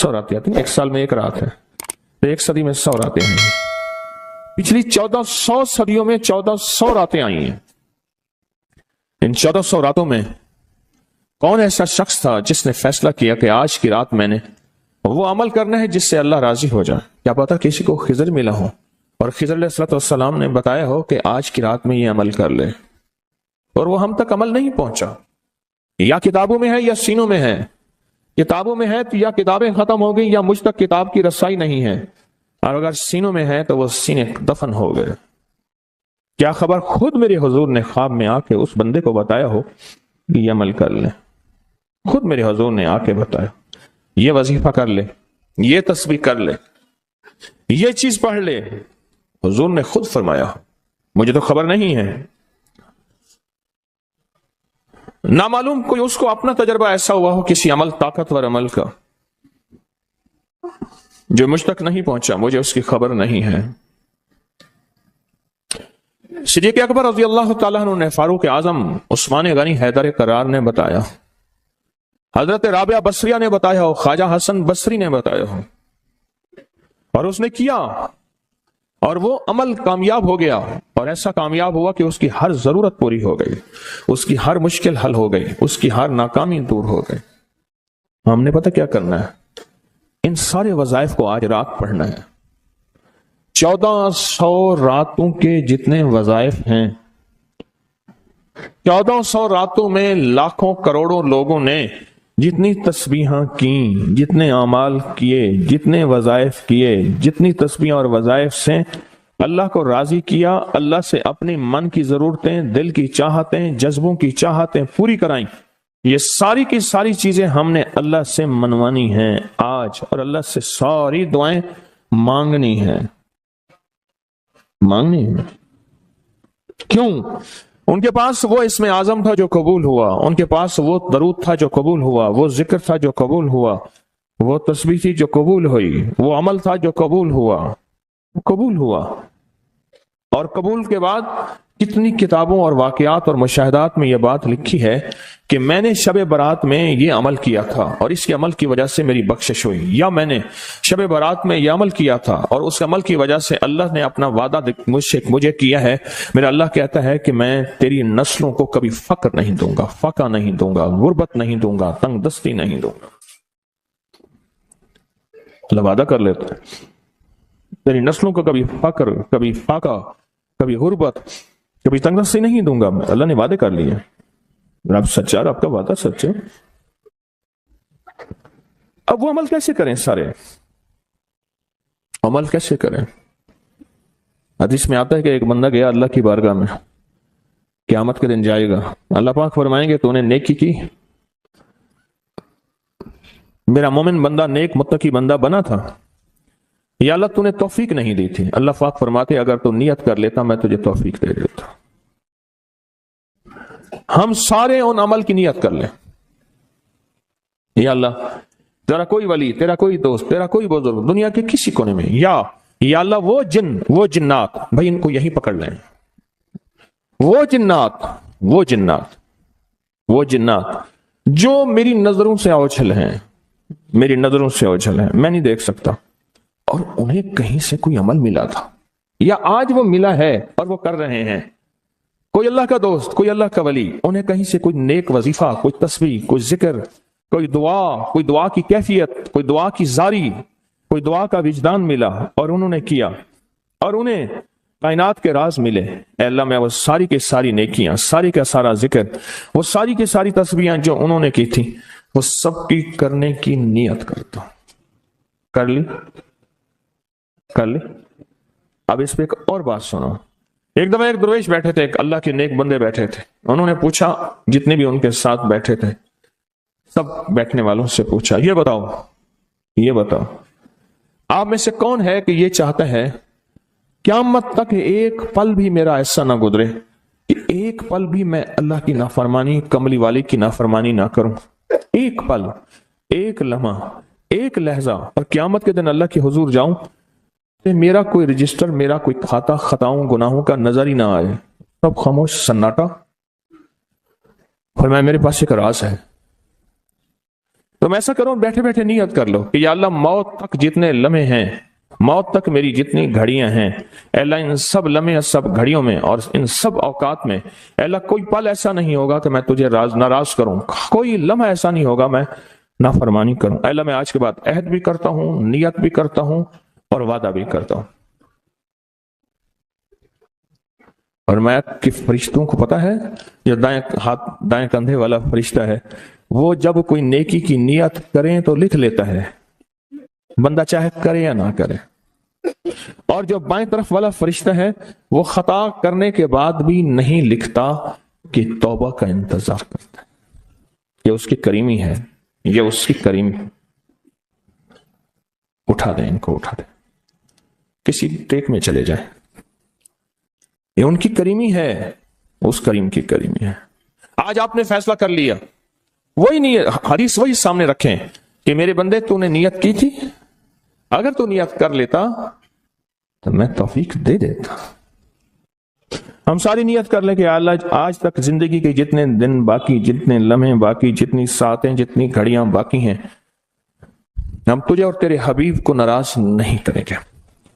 100 راتیں آتی ہیں، ایک سال میں ایک رات ہے تو ایک صدی میں 100 راتیں ہیں۔ پچھلی 1400 صدیوں میں 1400 راتیں آئی ہیں۔ ان 1400 راتوں میں کون ایسا شخص تھا جس نے فیصلہ کیا کہ آج کی رات میں نے وہ عمل کرنا ہے جس سے اللہ راضی ہو جائے؟ کیا پتا کسی کو خضر ملا ہو اور خضر علیہ السلام نے بتایا ہو کہ آج کی رات میں یہ عمل کر لے، اور وہ ہم تک عمل نہیں پہنچا۔ یا کتابوں میں ہے یا سینوں میں ہے۔ کتابوں میں ہے تو یا کتابیں ختم ہو گئی یا مجھ تک کتاب کی رسائی نہیں ہے، اور اگر سینوں میں ہے تو وہ سینے دفن ہو گئے۔ کیا خبر خود میرے حضور نے خواب میں آ کے اس بندے کو بتایا ہو کہ یہ عمل کر لے، خود میرے حضور نے آ کے بتایا یہ وظیفہ کر لے، یہ تسبیح کر لے، یہ چیز پڑھ لے۔ حضور نے خود فرمایا، مجھے تو خبر نہیں ہے، نامعلوم کوئی اس کو اپنا تجربہ ایسا ہوا ہو کسی عمل، طاقتور عمل کا جو مجھ تک نہیں پہنچا، مجھے اس کی خبر نہیں ہے۔ صدیق اکبر رضی اللہ تعالیٰ عنہ نے فاروق اعظم عثمان غنی حیدر کرار نے بتایا، حضرت رابعہ بصریہ نے بتایا ہو، خواجہ حسن بصری نے بتایا ہو، اور اس نے کیا اور وہ عمل کامیاب ہو گیا، اور ایسا کامیاب ہوا کہ اس کی ہر ضرورت پوری ہو گئی، اس کی ہر مشکل حل ہو گئی، اس کی ہر ناکامی دور ہو گئی۔ ہم نے پتہ کیا کرنا ہے؟ ان سارے وظائف کو آج رات پڑھنا ہے۔ 1400 راتوں کے جتنے وظائف ہیں، 1400 راتوں میں لاکھوں کروڑوں لوگوں نے جتنی تسبیحاں کیں، جتنے اعمال کیے، جتنے وظائف کیے، جتنی تسبیحاں اور وظائف سے اللہ کو راضی کیا، اللہ سے اپنی من کی ضرورتیں، دل کی چاہتیں، جذبوں کی چاہتیں پوری کرائیں، یہ ساری کی ساری چیزیں ہم نے اللہ سے منوانی ہیں آج، اور اللہ سے ساری دعائیں مانگنی ہیں۔ مانگنی ہے کیوں؟ ان کے پاس وہ اسم اعظم تھا جو قبول ہوا، ان کے پاس وہ درود تھا جو قبول ہوا، وہ ذکر تھا جو قبول ہوا، وہ تسبیح تھی جو قبول ہوئی، وہ عمل تھا جو قبول ہوا۔ اور قبول کے بعد کتنی کتابوں اور واقعات اور مشاہدات میں یہ بات لکھی ہے کہ میں نے شب برات میں یہ عمل کیا تھا اور اس کے عمل کی وجہ سے میری بخشش ہوئی، یا میں نے شب برات میں یہ عمل کیا تھا اور اس عمل کی وجہ سے اللہ نے اپنا وعدہ مجھے کیا ہے، میرا اللہ کہتا ہے کہ میں تیری نسلوں کو کبھی فقر نہیں دوں گا، فقہ نہیں دوں گا، غربت نہیں دوں گا، تنگ دستی نہیں دوں گا۔ اللہ وعدہ کر لیتا ہے تیری نسلوں کو کبھی فقر، کبھی فاقہ، کبھی غربت، کبھی تنگ دستی نہیں دوں گا۔ اللہ نے وعدے کر لیے، رب سچا، رب کا وعدہ سچا۔ اب وہ عمل کیسے کریں؟ سارے عمل کیسے کریں؟ حدیث میں آتا ہے کہ ایک بندہ گیا اللہ کی بارگاہ میں، قیامت کے دن جائے گا، اللہ پاک فرمائیں گے تو نے نیکی کی، میرا مومن بندہ نیک متقی بندہ بنا تھا، یا اللہ تو نے توفیق نہیں دی تھی؟ اللہ پاک فرماتے اگر تو نیت کر لیتا میں تجھے توفیق دے دیتا۔ ہم سارے ان عمل کی نیت کر لیں، یا اللہ تیرا کوئی ولی، تیرا کوئی دوست، تیرا کوئی بزرگ دنیا کے کسی کونے میں، یا اللہ وہ جن، وہ جنات، بھائی ان کو یہی پکڑ لیں، وہ جنات جو میری نظروں سے اوجھل ہیں، میری نظروں سے اوجھل ہیں، میں نہیں دیکھ سکتا، اور انہیں کہیں سے کوئی عمل ملا تھا یا آج وہ ملا ہے اور وہ کر رہے ہیں، کوئی اللہ کا دوست، کوئی اللہ کا ولی، انہیں کہیں سے کوئی نیک وظیفہ، کوئی تسبیح، کوئی ذکر، کوئی دعا کی کیفیت، کوئی دعا کی زاری، کوئی دعا کا وجدان ملا اور انہوں نے کیا، اور انہیں کائنات کے راز ملے۔ اے اللہ میں وہ ساری کے ساری نیکیاں، ساری کا سارا ذکر، وہ ساری کی ساری تسبیحاں جو انہوں نے کی تھی، وہ سب کی کرنے کی نیت کرتا ہوں۔ کر لی؟ اب اس پہ ایک اور بات سنو۔ ایک دفعہ ایک درویش بیٹھے تھے، ایک اللہ کے نیک بندے بیٹھے تھے، انہوں نے پوچھا، جتنے بھی ان کے ساتھ بیٹھے تھے سب بیٹھنے والوں سے پوچھا، یہ بتاؤ آپ میں سے کون ہے کہ یہ چاہتا ہے قیامت تک ایک پل بھی میرا ایسا نہ گزرے کہ ایک پل بھی میں اللہ کی نافرمانی، کملی والی کی نافرمانی نہ کروں؟ ایک پل، ایک لمحہ، ایک لہجہ، اور قیامت کے دن اللہ کے حضور جاؤں کہ میرا کوئی رجسٹر، میرا کوئی کھاتا خطاؤں گناہوں کا نظر ہی نہ آئے، سب خاموش، سناٹا۔ فرمایا میرے پاس ایک راز ہے، تم ایسا کرو بیٹھے بیٹھے نیت کر لو کہ یا اللہ موت تک جتنے لمحے ہیں، موت تک میری جتنی گھڑیاں ہیں، اے اللہ ان سب لمحے سب گھڑیوں میں اور ان سب اوقات میں اے اللہ کوئی پل ایسا نہیں ہوگا کہ میں تجھے ناراض کروں، کوئی لمحہ ایسا نہیں ہوگا میں نافرمانی کروں۔ اے اللہ میں آج کے بعد عہد بھی کرتا ہوں، نیت بھی کرتا ہوں اور وعدہ بھی کرتا ہوں۔ اور میں کہ فرشتوں کو پتا ہے، جو دائیں کندھے والا فرشتہ ہے وہ جب کوئی نیکی کی نیت کریں تو لکھ لیتا ہے، بندہ چاہے کرے یا نہ کرے۔ اور جو بائیں طرف والا فرشتہ ہے وہ خطا کرنے کے بعد بھی نہیں لکھتا کہ توبہ کا انتظار کرتا ہے۔ یہ اس کی کریمی ہے، یہ اس کی کریمی۔ اٹھا دیں ان کو، اٹھا دیں، کسی ٹیک میں چلے جائیں، یہ ان کی کریمی ہے، اس کریم کی کریمی ہے۔ آج آپ نے فیصلہ کر لیا، وہی نیت، حدیث وہی سامنے رکھیں کہ میرے بندے تو نے نیت کی تھی، اگر تو نیت کر لیتا تو میں توفیق دے دیتا۔ ہم ساری نیت کر لیں کہ اللہ آج تک زندگی کے جتنے دن باقی، جتنے لمحے باقی، جتنی ساعتیں، جتنی گھڑیاں باقی ہیں، ہم تجھے اور تیرے حبیب کو ناراض نہیں کریں گے۔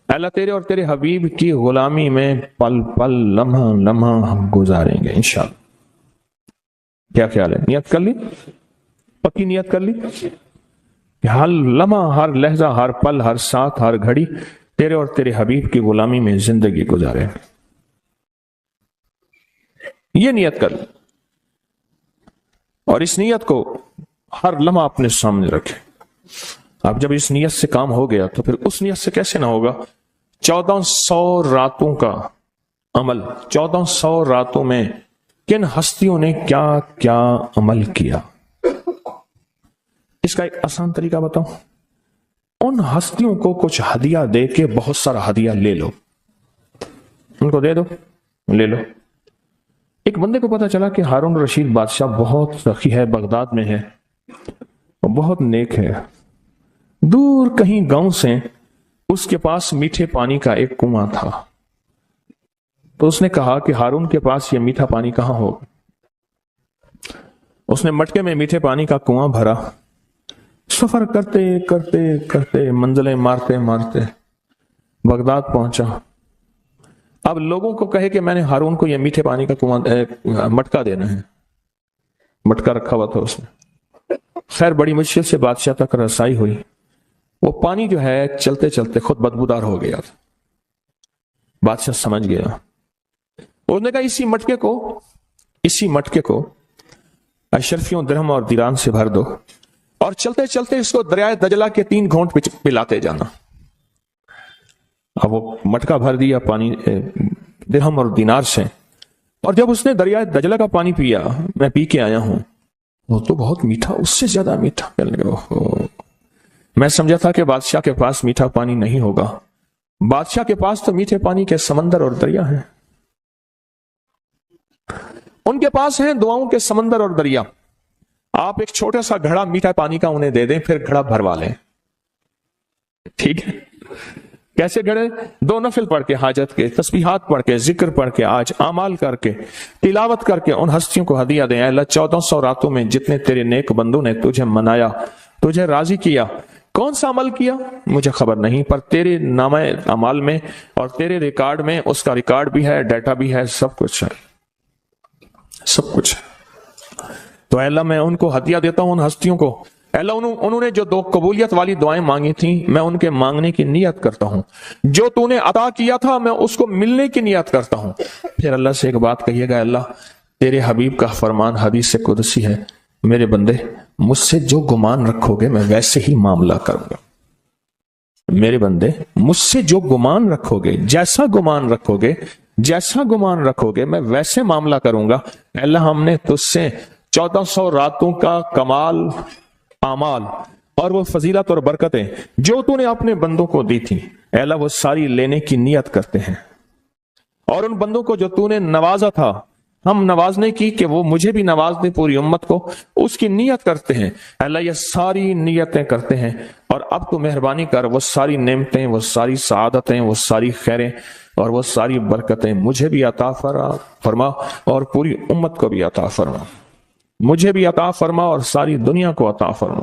اللہ تیرے اور تیرے حبیب کی غلامی میں پل پل، لمحہ لمحہ ہم گزاریں گے انشاءاللہ۔ کیا خیال ہے؟ نیت کر لی؟ پکی نیت کر لی کہ ہر لمحہ، ہر لہجہ، ہر پل، ہر ساتھ، ہر گھڑی تیرے اور تیرے حبیب کی غلامی میں زندگی گزارے۔ یہ نیت کر لی اور اس نیت کو ہر لمحہ اپنے سامنے رکھے۔ اب جب اس نیت سے کام ہو گیا تو پھر اس نیت سے کیسے نہ ہوگا؟ 1400 راتوں کا عمل، 1400 راتوں میں کن ہستیوں نے کیا کیا عمل کیا، اس کا ایک آسان طریقہ بتاؤں۔ ان ہستیوں کو کچھ ہدیہ دے کے بہت سارا ہدیہ لے لو، ان کو دے دو، لے لو۔ ایک بندے کو پتا چلا کہ ہارون رشید بادشاہ بہت سخی ہے، بغداد میں ہے، اور بہت نیک ہے۔ دور کہیں گاؤں سے اس کے پاس میٹھے پانی کا ایک کنواں تھا، تو اس نے کہا کہ ہارون کے پاس یہ میٹھا پانی کہاں ہوگا؟ اس نے مٹکے میں میٹھے پانی کا کنواں بھرا، سفر کرتے کرتے کرتے، منزلیں مارتے مارتے بغداد پہنچا۔ اب لوگوں کو کہے کہ میں نے ہارون کو یہ میٹھے پانی کا کنواں مٹکا دینا ہے، مٹکا رکھا ہوا تھا اس نے۔ خیر بڑی مشکل سے بادشاہ تک رسائی ہوئی، وہ پانی جو ہے چلتے چلتے خود بدبودار ہو گیا تھا۔ بادشاہ سمجھ گیا، اس نے کہا اسی مٹکے کو اشرفیوں، درہم اور دیران سے بھر دو اور چلتے چلتے اس کو دریائے دجلہ کے 3 گھونٹ پلاتے جانا۔ اب وہ مٹکا بھر دیا پانی درہم اور دینار سے، اور جب اس نے دریائے دجلہ کا پانی پیا، میں پی کے آیا ہوں، وہ تو بہت میٹھا، اس سے زیادہ میٹھا۔ میں سمجھا تھا کہ بادشاہ کے پاس میٹھا پانی نہیں ہوگا، بادشاہ کے پاس تو میٹھے پانی کے سمندر اور دریا ہیں، ان کے پاس ہیں دعاؤں کے سمندر اور دریا۔ آپ ایک چھوٹا سا گھڑا میٹھا پانی کا انہیں دے دیں، پھر گھڑا بھروا لیں، ٹھیک ہے؟ کیسے گھڑے؟ 2 نفل پڑھ کے، حاجت کے تسبیحات پڑھ کے، ذکر پڑھ کے، آج اعمال کر کے، تلاوت کر کے ان ہستیوں کو ہدیہ دیں۔ اے اللہ 1400 راتوں میں جتنے تیرے نیک بندوں نے تجھے منایا، تجھے راضی کیا، کون سا عمل کیا مجھے خبر نہیں، پر تیرے نامہ اعمال میں اور تیرے ریکارڈ میں اس کا ریکارڈ بھی ہے، ڈیٹا بھی ہے، سب کچھ ہے، سب کچھ ہے۔ تو اے اللہ میں ان کو ہدیہ دیتا ہوں، ان ہستیوں کو۔ اے اللہ انہوں نے جو 2 قبولیت والی دعائیں مانگی تھیں، میں ان کے مانگنے کی نیت کرتا ہوں، جو تو نے عطا کیا تھا میں اس کو ملنے کی نیت کرتا ہوں۔ پھر اللہ سے ایک بات کہیے گا، اللہ تیرے حبیب کا فرمان حدیث قدسی ہے، میرے بندے مجھ سے جو گمان رکھو گے میں ویسے ہی معاملہ کروں گا۔ میرے بندے مجھ سے جو گمان رکھو گے، جیسا گمان رکھو گے، جیسا گمان رکھو گے میں ویسے معاملہ کروں گا۔ اے اللہ ہم نے تجھ سے 1400 راتوں کا کمال اعمال اور وہ فضیلت اور برکتیں جو تو نے اپنے بندوں کو دی تھی، اے اللہ وہ ساری لینے کی نیت کرتے ہیں، اور ان بندوں کو جو تو نے نوازا تھا ہم نوازنے کی کہ وہ مجھے بھی نواز دے، پوری امت کو، اس کی نیت کرتے ہیں۔ اے اللہ یہ ساری نیتیں کرتے ہیں، اور اب تو مہربانی کر وہ ساری نعمتیں، وہ ساری سعادتیں، وہ ساری خیریں اور وہ ساری برکتیں مجھے بھی عطا فرما اور پوری امت کو بھی عطا فرما، مجھے بھی عطا فرما اور ساری دنیا کو عطا فرما۔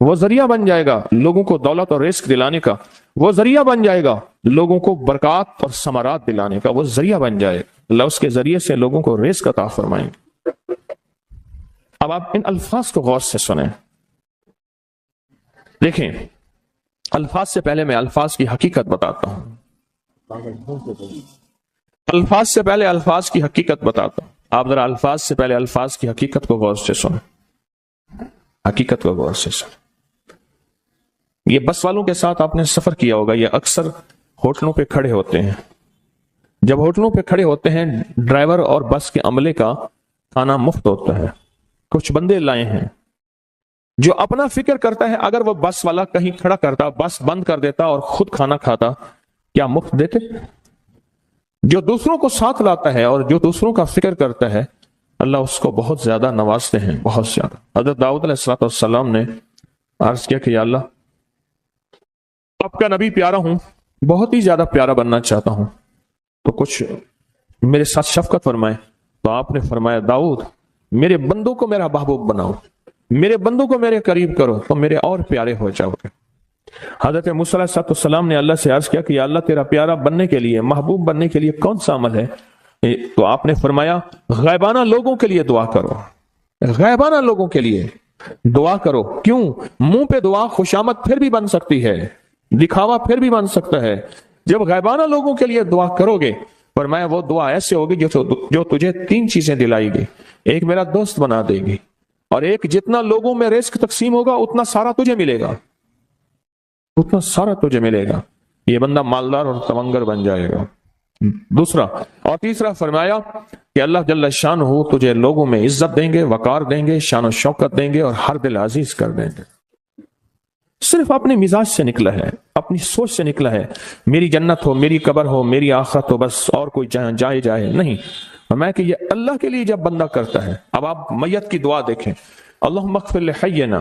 وہ ذریعہ بن جائے گا لوگوں کو دولت اور رزق دلانے کا، وہ ذریعہ بن جائے گا لوگوں کو برکات اور ثمرات دلانے کا، وہ ذریعہ بن جائے گا، اللہ اس کے ذریعے سے لوگوں کو رزق عطا فرمائیں گے۔ اب آپ ان الفاظ کو غور سے سنیں، دیکھیں الفاظ سے پہلے میں الفاظ کی حقیقت بتاتا ہوں، الفاظ سے پہلے الفاظ کی حقیقت بتاتا ہوں، آپ ذرا الفاظ سے پہلے الفاظ کی حقیقت کو غور سے سنیں، حقیقت کو غور سے سنیں۔ یہ بس والوں کے ساتھ آپ نے سفر کیا ہوگا، یہ اکثر ہوٹلوں پہ کھڑے ہوتے ہیں، جب ہوٹلوں پہ کھڑے ہوتے ہیں ڈرائیور اور بس کے عملے کا کھانا مفت ہوتا ہے، کچھ بندے لائے ہیں جو اپنا فکر کرتا ہے اگر وہ بس والا کہیں کھڑا کرتا، بس بند کر دیتا اور خود کھانا کھاتا، کیا مفت دیتے؟ جو دوسروں کو ساتھ لاتا ہے اور جو دوسروں کا فکر کرتا ہے اللہ اس کو بہت زیادہ نوازتے ہیں، بہت زیادہ۔ حضرت داؤد علیہ السلام نے عرض کیا کہ یا اللہ آپ کا نبی پیارا ہوں، بہت ہی زیادہ پیارا بننا چاہتا ہوں، تو کچھ میرے ساتھ شفقت فرمائے۔ تو آپ نے فرمایا داؤد میرے بندوں کو میرا محبوب بناؤ، میرے بندوں کو میرے قریب کرو تو میرے اور پیارے ہو جاؤ گے۔ حضرت موسیٰ علیہ السلام نے اللہ سے عرض کیا کہ یا اللہ تیرا پیارا بننے کے لیے، محبوب بننے کے لیے کون سا عمل ہے؟ تو آپ نے فرمایا غائبانہ لوگوں کے لیے دعا کرو، غائبانہ لوگوں کے لیے دعا کرو۔ کیوں؟ منہ پہ دعا خوشامد پھر بھی بن سکتی ہے، دکھاوا پھر بھی بن سکتا ہے، جب غائبانہ لوگوں کے لیے دعا کرو گے فرمایا وہ دعا ایسے ہوگی جو تجھے تین چیزیں دلائے گی، ایک میرا دوست بنا دے گی، اور ایک جتنا لوگوں میں رزق تقسیم ہوگا اتنا سارا تجھے ملے گا، اتنا سارا تجھے ملے گا، یہ بندہ مالدار اور تمنگر بن جائے گا۔ دوسرا اور تیسرا فرمایا کہ اللہ جل شان ہو تجھے لوگوں میں عزت دیں گے، وقار دیں گے، شان و شوکت دیں گے اور ہر دل عزیز کر دیں گے۔ صرف اپنے مزاج سے نکلا ہے، اپنی سوچ سے نکلا ہے، میری جنت ہو، میری قبر ہو، میری آخرت ہو، بس اور کوئی جائے نہیں۔ میں کہ یہ اللہ کے لیے جب بندہ کرتا ہے۔ اب آپ میت کی دعا دیکھیں، اللہم اغفر لحینا،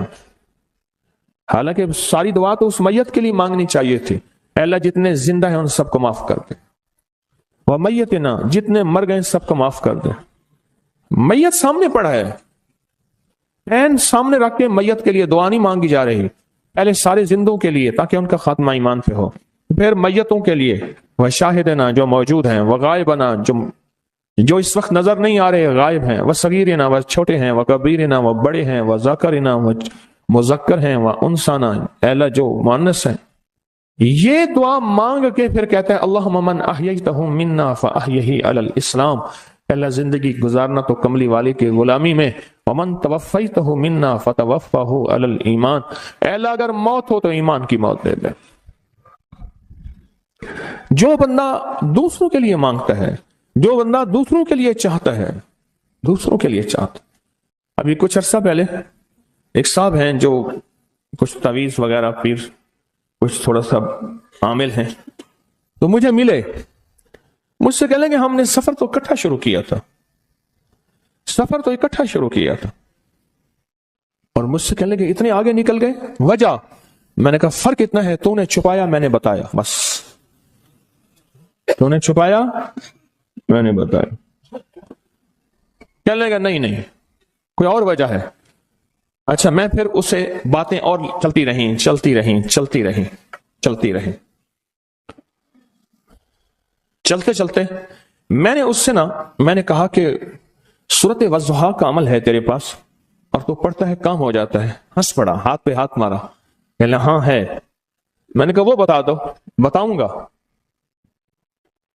حالانکہ ساری دعا تو اس میت کے لیے مانگنی چاہیے تھی، اے اللہ جتنے زندہ ہیں ان سب کو معاف کر دے، وہ میتنا جتنے مر گئے سب کو معاف کر دے۔ میت سامنے پڑا ہے، عین سامنے رکھ کے میت کے لیے دعا نہیں مانگی جا رہی، پہلے سارے زندوں کے لیے تاکہ ان کا خاتمہ ایمان پہ ہو، پھر میتوں کے لیے، وہ شاہدنا جو موجود ہیں، وہ غائبنا جو اس وقت نظر نہیں آ رہے غائب ہیں، وہ صغیرنا وہ چھوٹے ہیں، وہ کبیرنا وہ بڑے ہیں، وہ ذکرنا وہ مذکر ہیں، وہ انسانا اے اللہ جو مؤنث ہیں۔ یہ دعا مانگ کے پھر کہتا ہے اللہم من احییتہ منا فاحیہ علی الاسلام، اے اللہ زندگی گزارنا تو کملی والے کے غلامی میں، ومن توفیتہ منا فتوفہ علی الایمان، اے اللہ اگر موت ہو تو ایمان کی موت دے دے۔ جو بندہ دوسروں کے لیے مانگتا ہے، جو بندہ دوسروں کے لیے چاہتا ہے، دوسروں کے لیے چاہتا۔ ابھی کچھ عرصہ پہلے ایک صاحب ہیں جو کچھ تعویذ وغیرہ پیر کچھ تھوڑا سا عامل ہیں، تو مجھے ملے، مجھ سے کہہ لیں کہ ہم نے سفر تو اکٹھا شروع کیا تھا، سفر تو اکٹھا شروع کیا تھا، اور مجھ سے کہنے لگے اتنے آگے نکل گئے، وجہ؟ میں نے کہا فرق اتنا ہے، تو نے چھپایا میں نے بتایا، بس تو نے چھپایا میں نے بتایا۔ کہنے لگا نہیں کوئی اور وجہ ہے۔ اچھا میں پھر اسے باتیں اور چلتی رہیں، چلتے میں نے اس سے میں نے کہا کہ سورت والضحیٰ کا عمل ہے تیرے پاس اور تو پڑھتا ہے کام ہو جاتا ہے۔ ہنس پڑا، ہاتھ پہ ہاتھ مارا، کہنے ہاں ہے۔ میں نے کہا وہ بتا دو۔ بتاؤں گا،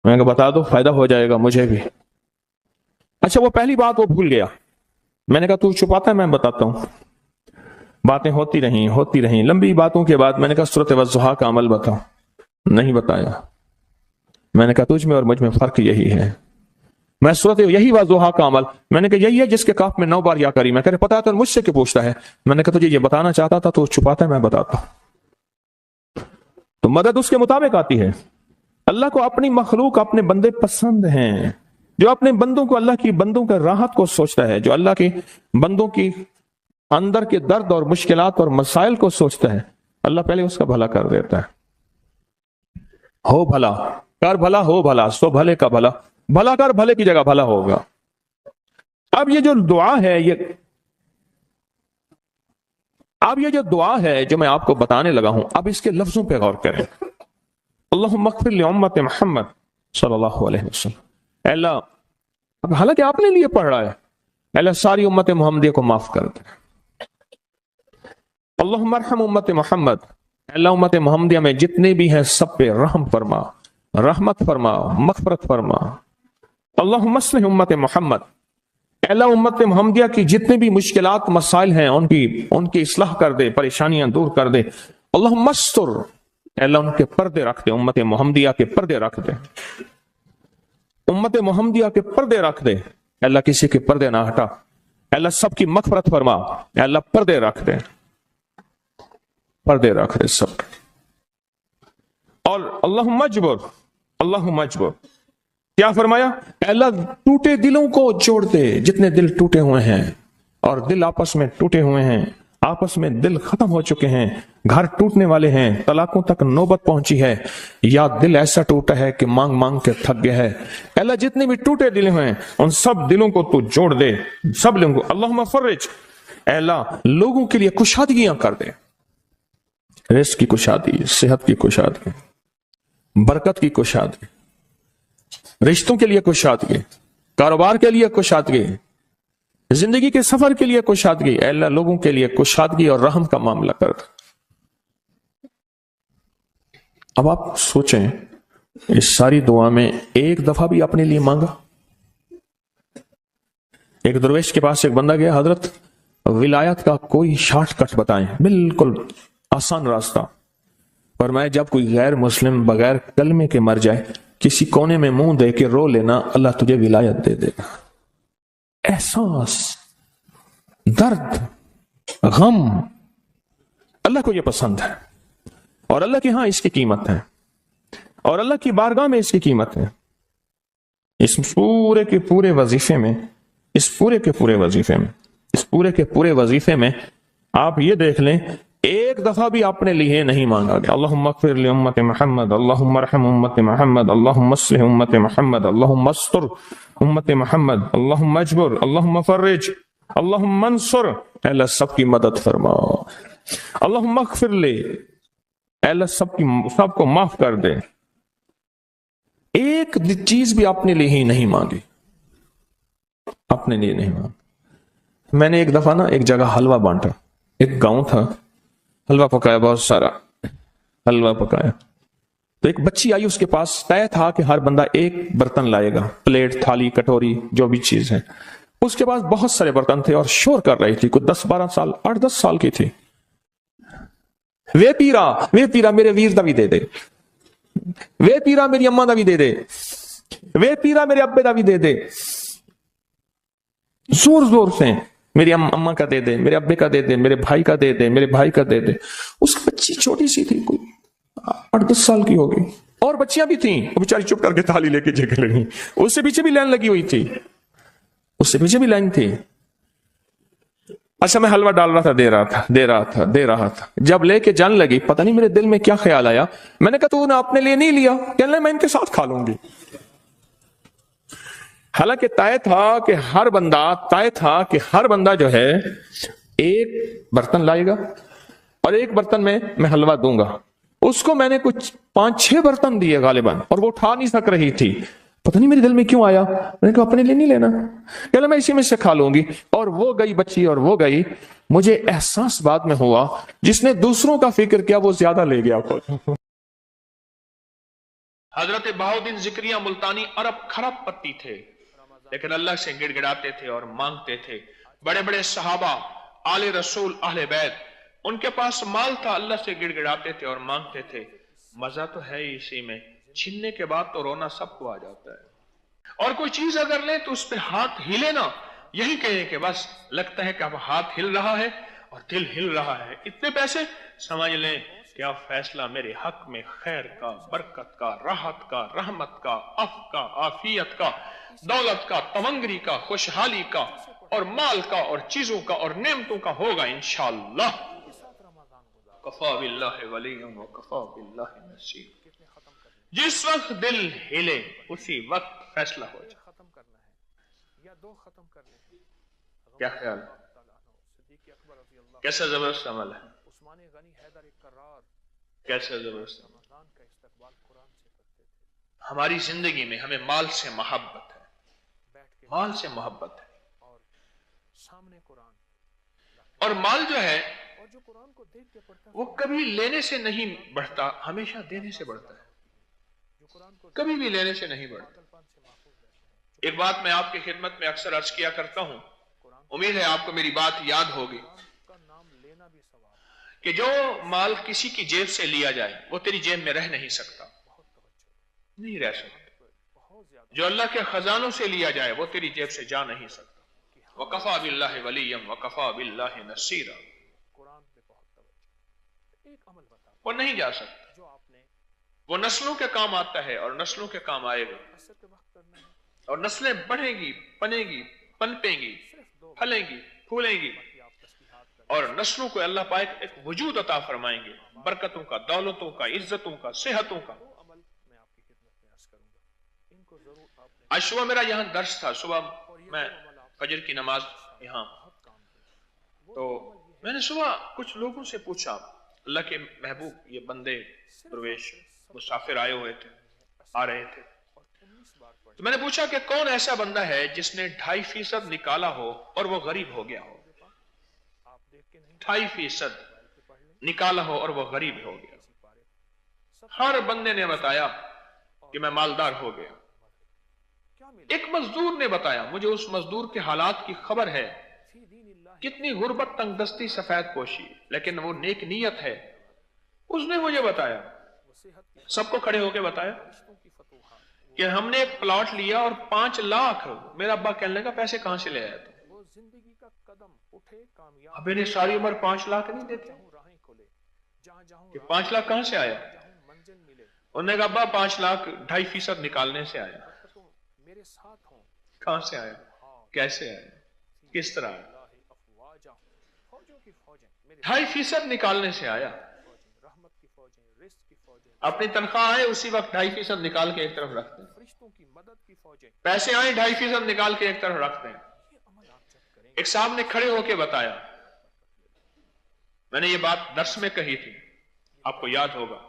میں نے کہا بتا دو فائدہ ہو جائے گا مجھے بھی۔ اچھا وہ پہلی بات وہ بھول گیا، میں نے کہا تو چھپاتا ہے میں بتاتا ہوں۔ باتیں ہوتی رہیں لمبی باتوں کے بعد میں نے کہا سورت والضحیٰ کا عمل بتاؤ، نہیں بتایا۔ میں نے کہا تجھ میں اور مجھ میں فرق یہی ہے، میں سورت یہی والضحیٰ کا عمل، میں نے کہا یہی ہے جس کے کاف میں 9 بار یا کری۔ میں کہہ رہے پتا ہے تو مجھ سے کیوں پوچھتا ہے؟ میں نے کہا تجھے یہ بتانا چاہتا تھا تو چھپاتا ہے میں بتاتا ہوں۔ تو مدد اس کے مطابق آتی ہے۔ اللہ کو اپنی مخلوق اپنے بندے پسند ہیں، جو اپنے بندوں کو، اللہ کی بندوں کا راحت کو سوچتا ہے، جو اللہ کے بندوں کی اندر کے درد اور مشکلات اور مسائل کو سوچتا ہے، اللہ پہلے اس کا بھلا کر دیتا ہے۔ ہو بھلا کر بھلا، ہو بھلا سو بھلے کا بھلا، بھلا کر بھلے کی جگہ بھلا ہوگا۔ اب یہ جو دعا ہے، یہ اب یہ جو دعا ہے جو میں آپ کو بتانے لگا ہوں، اب اس کے لفظوں پہ غور کریں. اللہم اغفر لامت محمد صلی اللہ علیہ وسلم. اے اللہ، اب حالانکہ آپ نے لیے پڑھ رہا ہے، اے اللہ ساری امت محمدیہ کو معاف کر دے. اللہم ارحم امت محمد، اے اللہ امت محمدیہ میں جتنے بھی ہیں سب پہ رحم فرما، رحمت فرما، مغفرت فرما. اللہم اصلح امت محمد، اے اللہ امت محمدیہ کی جتنے بھی مشکلات مسائل ہیں ان کی اصلاح کر دے، پریشانیاں دور کر دے. اللہم استر، اے اللہ ان کے پردے رکھ دے، امت محمدیہ کے پردے رکھ دے، امت محمدیہ کے پردے رکھ دے. اے اللہ کسی کے پردے نہ ہٹا، اے اللہ سب کی مغفرت فرما، اے اللہ پردے رکھ دے، پردے رکھ دے سب. اور اللہم اجبر، اللہم اجبر، کیا فرمایا؟ اے اللہ ٹوٹے دلوں کو جوڑ دے، جتنے دل ٹوٹے ہوئے ہیں اور دل آپس میں ٹوٹے ہوئے ہیں، آپس میں دل ختم ہو چکے ہیں، گھر ٹوٹنے والے ہیں، طلاقوں تک نوبت پہنچی ہے، یا دل ایسا ٹوٹا ہے کہ مانگ مانگ کے تھک گیا ہے. اے اللہ جتنے بھی ٹوٹے دل ہیں ان سب دلوں کو تو جوڑ دے، سب لوگوں کو. اللہم فرج، اے اللہ لوگوں کے لیے کشادگیاں کر دے، رزق کی کشادگی، صحت کی کشادگی، برکت کی کشادگی، رشتوں کے لیے کشادگی، کاروبار کے لیے کشادگی، زندگی کے سفر کے لیے کشادگی. اے اللہ لوگوں کے لیے کشادگی اور رحم کا معاملہ کر دے. اب آپ سوچیں اس ساری دعا میں ایک دفعہ بھی اپنے لیے مانگا؟ ایک درویش کے پاس ایک بندہ گیا، حضرت ولایت کا کوئی شارٹ کٹ بتائیں، بالکل آسان راستہ. فرمایا جب کوئی غیر مسلم بغیر کلمے کے مر جائے، کسی کونے میں منہ دے کے رو لینا، اللہ تجھے ولایت دے دے گا. احساس، درد، غم، اللہ کو یہ پسند ہے، اور اللہ کے ہاں اس کی قیمت ہے، اور اللہ کی بارگاہ میں اس کی قیمت ہے. اس پورے کے پورے وظیفے میں، اس پورے کے پورے وظیفے میں، اس پورے کے پورے وظیفے میں آپ یہ دیکھ لیں ایک دفعہ بھی اپنے لیے نہیں مانگا گیا. اللہم اغفر لامت محمد، اللہم ارحم امت محمد، اللہم اصلح امت محمد، اللہم استر امت محمد، اللہم اجبر، اللہم فرج، اللہم انصر. اے اللہ سب کی مدد فرما. اللہم اغفر لے، اے اللہ سب کو معاف کر دے. ایک چیز بھی اپنے لیے ہی نہیں مانگی، اپنے لیے نہیں مانگی. میں نے ایک دفعہ نا ایک جگہ حلوہ بانٹا، ایک گاؤں تھا، حلوہ پکایا، بہت سارا حلوہ پکایا. تو ایک بچی آئی، اس کے پاس طے تھا کہ ہر بندہ ایک برتن لائے گا، پلیٹ، تھالی، کٹوری، جو بھی چیز ہے. اس کے پاس بہت سارے برتن تھے اور شور کر رہی تھی، کوئی 10-12 سال، 8-10 سال کی تھی. وے پیرا میرے ویر دا بھی دے دے، وے پیرا میری اماں دا بھی دے دے، وے پیرا میرے ابے دا بھی دے دے. زور زور سے میری اماں کا دے دے، میرے ابے کا دے دے، میرے بھائی کا دے دے، میرے بھائی کا دے دے. اس بچی چھوٹی سی تھی، کوئی 8-10 سال کی ہوگی، اور بچیاں بھی تھیں، وہ بیچاری چپ کر کے تھالی لے کے جگہ لگی. اس سے پیچھے بھی لائن لگی ہوئی تھی، اس سے پیچھے بھی لائن تھی. اچھا میں حلوہ ڈال رہا تھا، دے رہا تھا. جب لے کے جان لگی، پتہ نہیں میرے دل میں کیا خیال آیا، میں نے کہا تو نے اپنے لیے نہیں لیا؟ کہنے لگا میں ان کے ساتھ کھا لوں گی. حالانکہ طے تھا کہ ہر بندہ جو ہے ایک برتن لائے گا اور ایک برتن میں حلوہ دوں گا. اس کو میں نے کچھ 5-6 برتن دیے غالباً، اور وہ اٹھا نہیں سک رہی تھی. پتہ نہیں میرے دل میں کیوں آیا، میں نے کہا اپنے لیے نہیں لینا، کہ میں اسی میں سے کھا لوں گی. اور وہ گئی بچی، اور وہ گئی. مجھے احساس بعد میں ہوا جس نے دوسروں کا فکر کیا وہ زیادہ لے گیا. حضرت بہاؤالدین ذکریہ ملتانی عرب کھرب پتی تھے، لیکن اللہ سے گڑ گڑاتے تھے اور مانگتے تھے. بڑے بڑے صحابہ، آل رسول، اہل بیت، ان کے پاس مال تھا، اللہ سے گڑ گڑاتے تھے اور مانگتے تھے. مزہ تو ہے اسی میں، چھیننے کے بعد تو رونا سب کو آ جاتا ہے. اور کوئی چیز اگر لیں تو اس پہ ہاتھ ہلے نا، یہی کہے کہ بس لگتا ہے کہ اب ہاتھ ہل رہا ہے اور دل ہل رہا ہے. اتنے پیسے سمجھ لیں کیا فیصلہ میرے حق میں خیر کا، برکت کا، راحت کا، رحمت کا، عفو کا، عافیت کا، دولت کا، تمنگری کا، خوشحالی کا، اور مال کا، اور چیزوں کا، اور نعمتوں کا ہوگا انشاءاللہ. کفا باللہ ولی وکفا باللہ نصیر. جس وقت دل ہلے اسی وقت فیصلہ ہو جائے. کیا خیال؟ کیسا زبردست عمل ہے، کیسا زبردست عمل۔ ہماری زندگی میں ہمیں مال سے محبت ہے، مال سے محبت ہے، اور مال جو ہے وہ کبھی لینے سے نہیں بڑھتا، ہمیشہ دینے سے بڑھتا ہے، کبھی بھی لینے سے نہیں بڑھتا۔ ایک بات میں آپ کی خدمت میں اکثر عرض کیا کرتا ہوں، امید ہے آپ کو میری بات یاد ہوگی، کہ جو مال کسی کی جیب سے لیا جائے وہ تیری جیب میں رہ نہیں سکتا، نہیں رہ سکتا۔ جو اللہ کے خزانوں سے لیا جائے وہ تیری جیب سے جا نہیں سکتا۔ وَقَفَى بِاللَّهِ وَلِيًّا وَقَفَى بِاللَّهِ نَصِيرًا، وہ نہیں جا سکتا، وہ نسلوں کے کام آتا ہے اور نسلوں کے کام آئے گا، اور نسلیں بڑھیں گی، پنیں گی، پنپیں گی، پھلیں گی، پھولیں گی، اور نسلوں کو اللہ پاک ایک وجود عطا فرمائیں گے، برکتوں کا، دولتوں کا، عزتوں کا، صحتوں کا۔ آج صبح میرا یہاں درس تھا، صبح میں فجر کی نماز یہاں، تو میں نے صبح کچھ لوگوں سے پوچھا، اللہ کے محبوب یہ بندے درویش مسافر آئے ہوئے تھے، آ رہے تھے، تو میں نے پوچھا کہ کون ایسا بندہ ہے جس نے 2.5% نکالا ہو اور وہ غریب ہو گیا ہو، 2.5% نکالا ہو اور وہ غریب ہو گیا۔ ہر بندے نے بتایا کہ میں مالدار ہو گیا۔ ایک مزدور نے بتایا، مجھے اس مزدور کے حالات کی خبر ہے، کتنی غربت، تنگ دستی، سفید پوشی، لیکن وہ نیک نیت ہے، اس نے مجھے بتایا، سب کو کھڑے ہو کے بتایا کہ ہم نے ایک پلاٹ لیا اور 5 لاکھ، میرا ابا کہنے لگا پیسے کہاں سے لے آیا تھا؟ ابے نے ساری عمر 5 لاکھ نہیں دیتے کہ 5 لاکھ کہاں سے آیا؟ انہوں نے کہا ابا 5 لاکھ 2.5% نکالنے سے آیا۔ کہاں سے آیا؟ کیسے آیا؟ کس طرح آیا؟ 2.5% نکالنے سے آیا۔ اپنی تنخواہ آئے اسی وقت 2.5% نکال کے ایک طرف رکھتے ہیں، پیسے آئے 2.5% نکال کے ایک طرف رکھتے ہیں۔ ایک صاحب نے کھڑے ہو کے بتایا، میں نے یہ بات درس میں کہی تھی، آپ کو یاد ہوگا،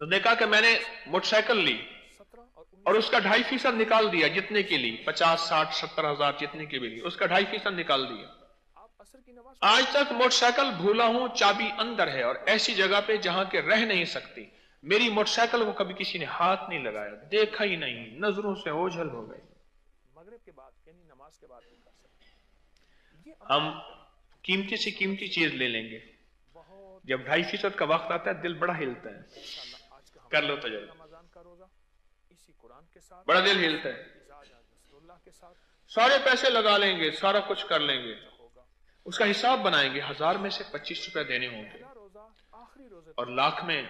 تو نے کہا کہ میں نے موٹر سائیکل لی اور اس کا 2.5% نکال دیا، جتنے کی لی، 50 60 70 ہزار جتنے کی بھی لی، اس کا 2.5% نکال دیا۔ آج تک موٹر سائیکل بھولا ہوں، چابی اندر ہے، اور ایسی جگہ پہ جہاں کے رہ نہیں سکتی، میری موٹر سائیکل کو کبھی کسی نے ہاتھ نہیں لگایا، دیکھا ہی نہیں، نظروں سے اوجھل ہو گئی۔ ہم قیمتی سے قیمتی چیز لے لیں گے، جب 2.5% کا وقت آتا ہے دل بڑا ہلتا ہے، کر لو تجربہ، بڑا دل ہلتا ہے، سارے پیسے لگا لیں گے، سارا کچھ کر لیں گے، اس کا حساب بنائیں گے، 1000 میں سے 25 روپے دینے ہوں گے، اور لاکھ میں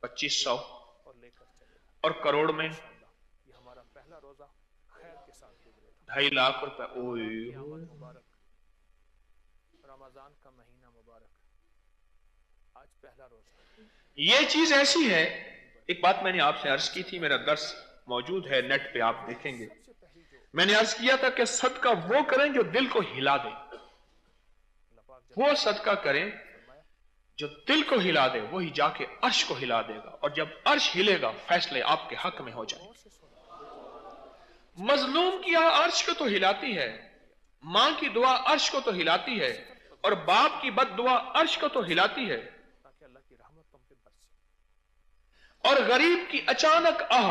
2500، اور کروڑ میں 2.5 لاکھ روپے۔ یہ چیز ایسی ہے، ایک بات میں نے آپ سے عرض کی تھی، میرا درس موجود ہے نیٹ پہ، آپ دیکھیں گے، میں نے عرض کیا تھا کہ صدقہ وہ کریں جو دل کو ہلا دے، وہ صدقہ کریں جو دل کو ہلا دے، وہی جا کے عرش کو ہلا دے گا، اور جب عرش ہلے گا فیصلے آپ کے حق میں ہو جائیں گے۔ مظلوم کی عرش کو تو ہلاتی ہے، ماں کی دعا عرش کو تو ہلاتی ہے، اور باپ کی بد دعا عرش کو تو ہلاتی ہے، اور غریب کی اچانک آہ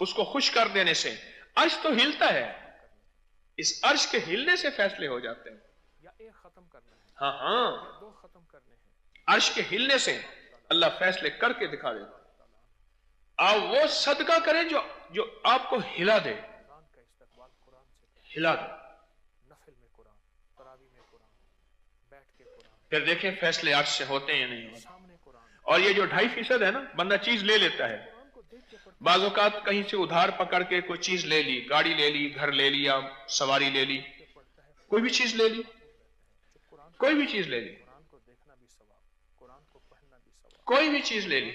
اس کو خوش کر دینے سے عرش تو ہلتا ہے، اس عرش کے ہلنے سے فیصلے ہو جاتے ہیں۔ ہاں ہاں، عرش کے ہلنے سے اللہ فیصلے کر کے دکھا دیتا ہے۔ آپ وہ صدقہ کریں جو آپ کو ہلا دے، ہلا دے، پھر دیکھیں فیصلے عرش سے ہوتے ہیں یا نہیں ہوتے۔ اور یہ جو 2.5% ہے نا، بندہ چیز لے لیتا ہے، بعض اوقات کہیں سے ادھار پکڑ کے کوئی چیز لے لی، گاڑی لے لی، گھر لے لیا، سواری لے لی، کوئی بھی چیز لے لی، کوئی بھی چیز لے لی، کوئی بھی چیز لے لی،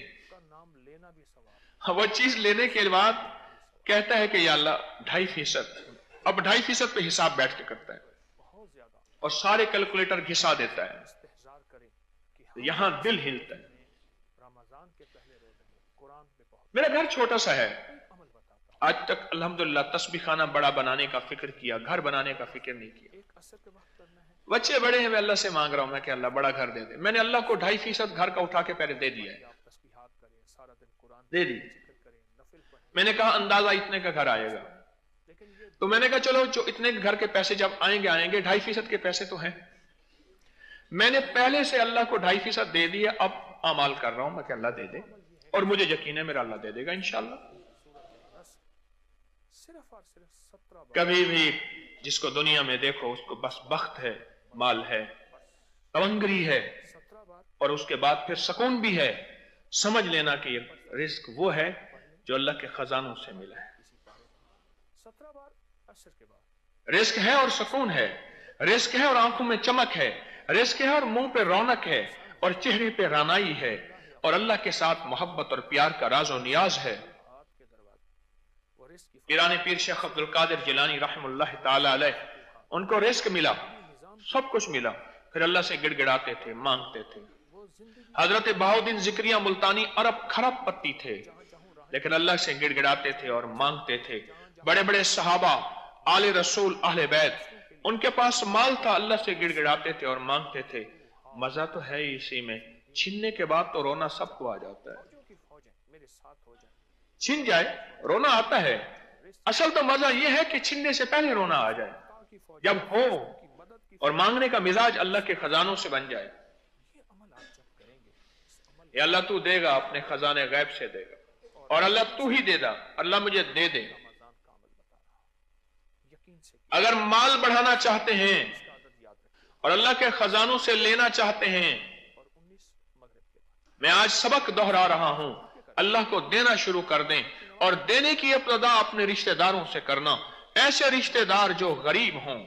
وہ چیز لینے کے بعد کہتا ہے کہ یا اللہ 2.5%، اب 2.5% پہ حساب بیٹھ کے کرتا ہے، اور سارے کیلکولیٹر گھسا دیتا ہے. استحضار کریں کہ ہم یہاں دل ہلتا ہے. رمضان کے پہلے روزے میں قرآن پہ بہت میرا گھر چھوٹا سا ہے. عمل بتاتا ہوں. آج تک الحمدللہ تسبیح خانہ بڑا بنانے کا فکر کیا, گھر بنانے کا فکر نہیں کیا. ایک اثر کے وقت کرنا ہے. بچے بڑے ہیں, میں اللہ سے مانگ رہا ہوں میں کہ اللہ بڑا گھر دے دے. میں نے اللہ کو 2.5% گھر کا اٹھا کے پہلے دے دیا ہے, آپ تسبیحات کریں, سارا دن قرآن دے دی. ذکر کریں, نفل پڑھیں. میں نے کہا اندازہ اتنے کا گھر آئے گا, لیکن یہ تو میں نے کہا چلو جو اتنے گھر کے پیسے جب آئیں گے 2.5% کے پیسے تو ہیں. میں نے پہلے سے اللہ کو 2.5% دے دیا, اب اعمال کر رہا ہوں میں کہ اللہ دے دے, اور مجھے یقین ہے میرا اللہ دے دے گا انشاءاللہ. صرف اور صرف 17 بار کبھی بھی جس کو دنیا میں دیکھو اس کو بس بخت ہے, مال ہے, تونگری ہے, 17 بار اور اس کے بعد پھر سکون بھی ہے. سمجھ لینا کہ یہ رزق وہ ہے جو اللہ کے خزانوں سے ملا ہے. 17 بار عصر کے بعد. رزق ہے اور سکون ہے, رزق ہے اور آنکھوں میں چمک ہے, رزق ہے اور منہ پہ رونق ہے, اور چہرے پہ رانائی ہے, اور اللہ کے ساتھ محبت اور پیار کا راز و نیاز ہے. آپ کے دروازے وہ رزق کی پیران پیر شیخ عبد القادر جیلانی رحم اللہ تعالی علیہ, ان کو رزق ملا, سب کچھ ملا, پھر اللہ سے گڑ گڑاتے تھے, مانگتے تھے. وہ زندگی حضرت بہاؤدین ذکریہ ملتانی ارب خرب پتی تھے, لیکن اللہ سے گڑ گڑاتے تھے اور مانگتے تھے. بڑے بڑے صحابہ, آل رسول, اہل بیت, ان کے پاس مال تھا, اللہ سے گڑ گڑاتے تھے اور مانگتے تھے. مزہ تو ہے اسی میں, چھننے کے بعد تو رونا سب کو آ جاتا ہے. فوجوں کی فوجیں میرے ساتھ ہو جائیں. چھن جائے رونا آتا ہے, اصل تو مزہ یہ ہے کہ چھننے سے پہلے رونا آ جائے, کی فوج جب ہو کی مدد کی اور مانگنے کا مزاج اللہ کے خزانوں سے بن جائے. یہ عمل آپ جب کریں گے, اس عمل یا اللہ تو دے گا, اپنے خزانے غیب سے دے گا, اور اللہ تو ہی دے دا, اللہ مجھے دے دے. رمضان کا عمل بتا رہا ہوں, یقین سے اگر مال بڑھانا چاہتے ہیں اس کا عدد یاد رکھیے. اور اللہ کے خزانوں سے لینا چاہتے ہیں, اور 19 مغرب کے بعد میں آج سبق دہرا رہا ہوں, اللہ کو دینا شروع کر دیں, اور دینے کی ابتدا اپنے رشتہ داروں سے کرنا. ایسے رشتہ دار جو غریب ہوں,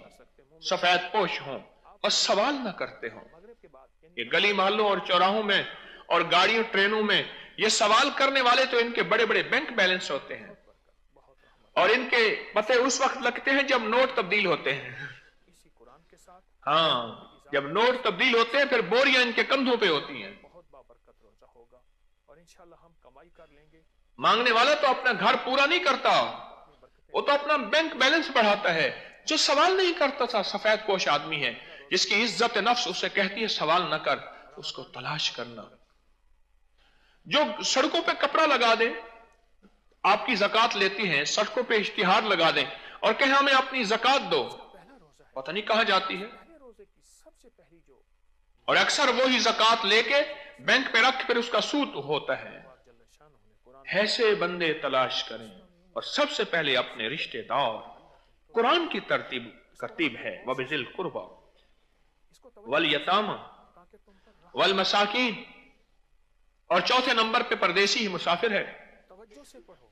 سفید پوش ہوں, اور سوال نہ کرتے ہوں. مغرب کے بعد یہ گلی محلوں اور چوراہوں میں اور گاڑیوں ٹرینوں میں یہ سوال کرنے والے تو ان کے بڑے بڑے بینک بیلنس ہوتے ہیں, اور ان کے پتے اس وقت لگتے ہیں جب نوٹ تبدیل ہوتے ہیں. اسی قرآن کے ساتھ ہاں, جب نوٹ تبدیل ہوتے ہیں پھر بوریاں ان کے کندھوں پہ ہوتی ہیں. بہت بابرکت روزہ ہوگا, اور انشاءاللہ ہم کمائی کر لیں گے. مانگنے والا تو اپنا گھر پورا نہیں کرتا, وہ تو اپنا بینک بیلنس بڑھاتا ہے. جو سوال نہیں کرتا تھا سفید پوش آدمی ہے, جس کی عزت نفس اسے کہتی ہے سوال نہ کر, اس کو تلاش کرنا. جو سڑکوں پہ کپڑا لگا دے, آپ کی زکات لیتی ہیں, سڑکوں پہ اشتہار لگا دیں اور کہیں ہمیں اپنی زکات دو, پہلا روزہ ہے, پتہ نہیں کہاں جاتی ہے. پہلے روزے کی سب سے پہلی جو اور اکثر وہی زکات لے کے بینک پہ رکھ پھر اس کا سود ہوتا ہے. بات جل شانہ نے قرآن ایسے بندے تلاش کریں, اور سب سے پہلے اپنے رشتہ دار. قرآن کی ترتیب ہے وَبِذِي الْقُرْبَى اس کو توجہ وَالْيَتَامَى تاکہ تم پر وَالْمَسَاكِينَ, اور چوتھے نمبر پہ پردیسی ہی مسافر ہے. توجہ سے پڑھو.